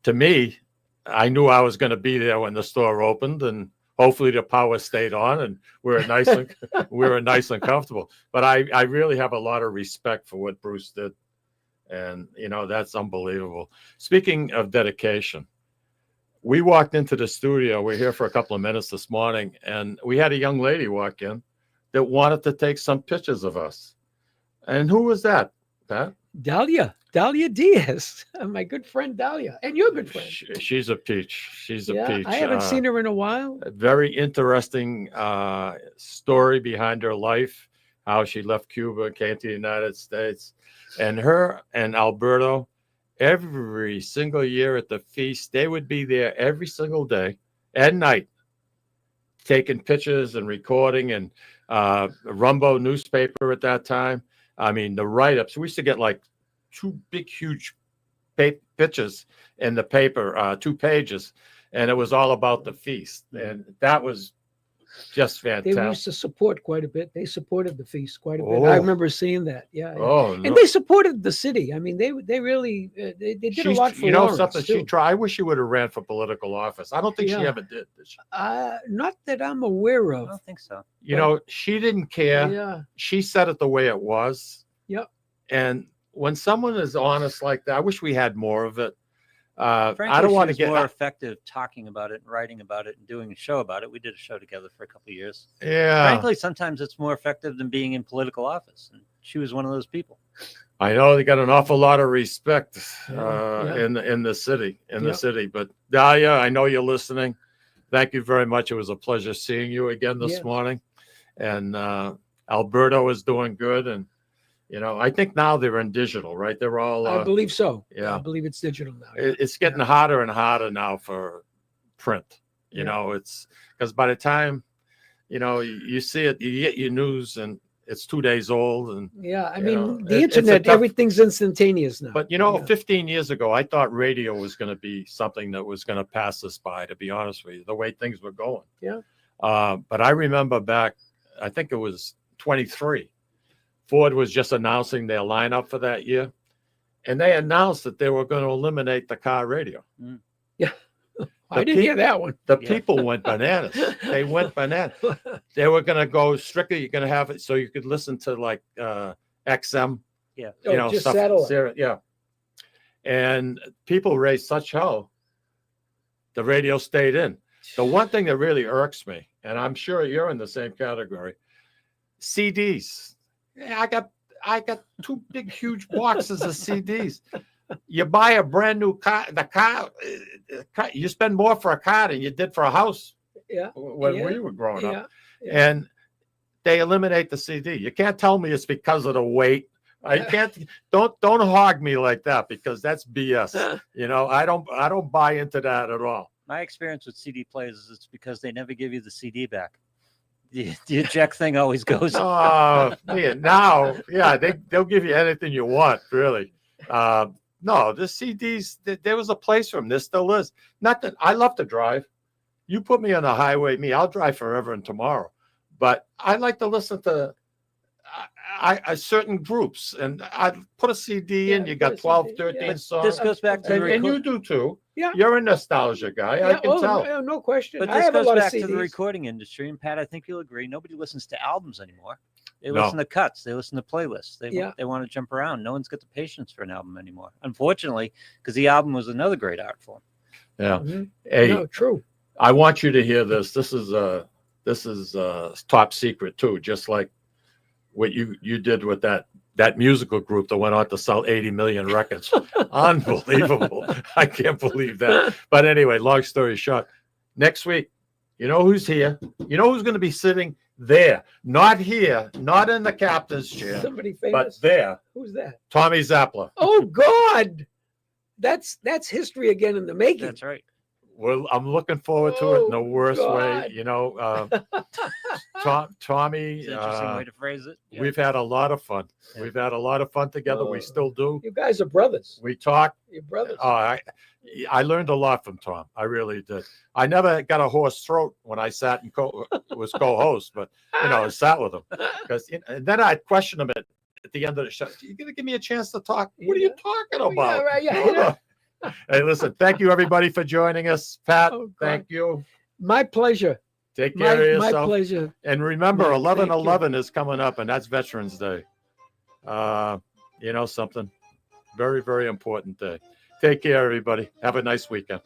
to me, I knew I was going to be there when the store opened, and hopefully the power stayed on and we were nice and comfortable. But I really have a lot of respect for what Bruce did. And, that's unbelievable. Speaking of dedication, we walked into the studio. We're here for a couple of minutes this morning, and we had a young lady walk in that wanted to take some pictures of us. And who was that, Pat? Dahlia Diaz, my good friend Dahlia, and your good friend. She's a peach. She's a peach. I haven't seen her in a while. A very interesting story behind her life, how she left Cuba, came to the United States. And her and Alberto, every single year at the feast, they would be there every single day at night, taking pictures and recording, and Rumbo newspaper at that time. I mean, the write-ups, we used to get like 2 big, huge pictures in the paper, 2 pages, and it was all about the feast. And that was just fantastic. They used to support quite a bit. They supported the feast quite a bit. I remember seeing that. Yeah. Oh, no. And they supported the city. I mean, they really they did a lot for Lawrence, something too. she tried. I wish she would have ran for political office. I don't think she ever did she? Not that I'm aware of. I don't think so. She didn't care. Yeah. She said it the way it was. Yep. And when someone is honest like that, I wish we had more of it. Frankly, I don't want to get more effective talking about it and writing about it and doing a show about it. We did a show together for a couple of years. Yeah. Frankly, sometimes it's more effective than being in political office. And she was one of those people. I know they got an awful lot of respect in the city, the city. But Dahlia, I know you're listening. Thank you very much. It was a pleasure seeing you again this morning. And Alberto is doing good. And I think now they're in digital, right? They're all. I believe so. Yeah, I believe it's digital now. It's getting harder and harder now for print. It's because by the time, you see it, you get your news and it's 2 days old. And I mean, the internet, everything's instantaneous now. But 15 years ago, I thought radio was going to be something that was going to pass us by. To be honest with you, the way things were going. Yeah. But I remember back, I think it was 23. Ford was just announcing their lineup for that year, and they announced that they were going to eliminate the car radio. Yeah, I didn't hear that one. The people went bananas. They went bananas. They were going to go strictly. You're going to have it so you could listen to like XM. Yeah, just stuff. satellite. Yeah, and people raised such hell. The radio stayed in. The one thing that really irks me, and I'm sure you're in the same category, CDs. Yeah, I got 2 big, huge boxes of CDs. you buy a brand new car. The car, you spend more for a car than you did for a house. Yeah. When Yeah. we were growing up, Yeah. and they eliminate the CD. You can't tell me it's because of the weight. I can't. Don't hog me like that, because that's BS. You know, I don't buy into that at all. My experience with CD players is it's because they never give you the CD back. The eject thing always goes. Oh, man, now, yeah, they'll give you anything you want, really. No, the CDs, there was a place for them. There still is. Not that I love to drive. You put me on the highway, I'll drive forever and tomorrow. But I like to listen to certain groups, and I put a CD in. You got 12, 13 songs. This goes back to and you do too. Yeah. You're a nostalgia guy. I can tell. No question. But I this have a goes lot back of to the CDs. recording industry, and Pat, I think you'll agree. Nobody listens to albums anymore. They No. listen to cuts. They listen to playlists. They Yeah. want to jump around. No one's got the patience for an album anymore, unfortunately, because the album was another great art form. Yeah. Mhm. Hey, No, true. I want you to hear this. This is top secret too. Just like what you did with that musical group that went on to sell 80 million records. Unbelievable. I can't believe that. But anyway, long story short, next week, you know who's here? You know who's going to be sitting there? Not here, not in the captain's chair, Somebody but famous. there. Who's that? Tommy Zappler. Oh God, that's history again in the making. That's right. Well, I'm looking forward to it in the worst way. God. You know, Tommy. It's an interesting way to phrase it. Yeah. We've had a lot of fun. Yeah. We've had a lot of fun together. We still do. You guys are brothers. We talk. You're brothers. I learned a lot from Tom. I really did. I never got a hoarse throat when I sat and was co-host, but I sat with him because. And then I'd question him at the end of the show. You gonna give me a chance to talk? What are you talking about? Hey, listen. Thank you everybody for joining us, Pat. Thank you. My pleasure. Take care of yourself. My pleasure. And remember, Thank 11/11 is coming up, and that's Veterans Day. Something very, very important day. Take care, everybody. Have a nice weekend.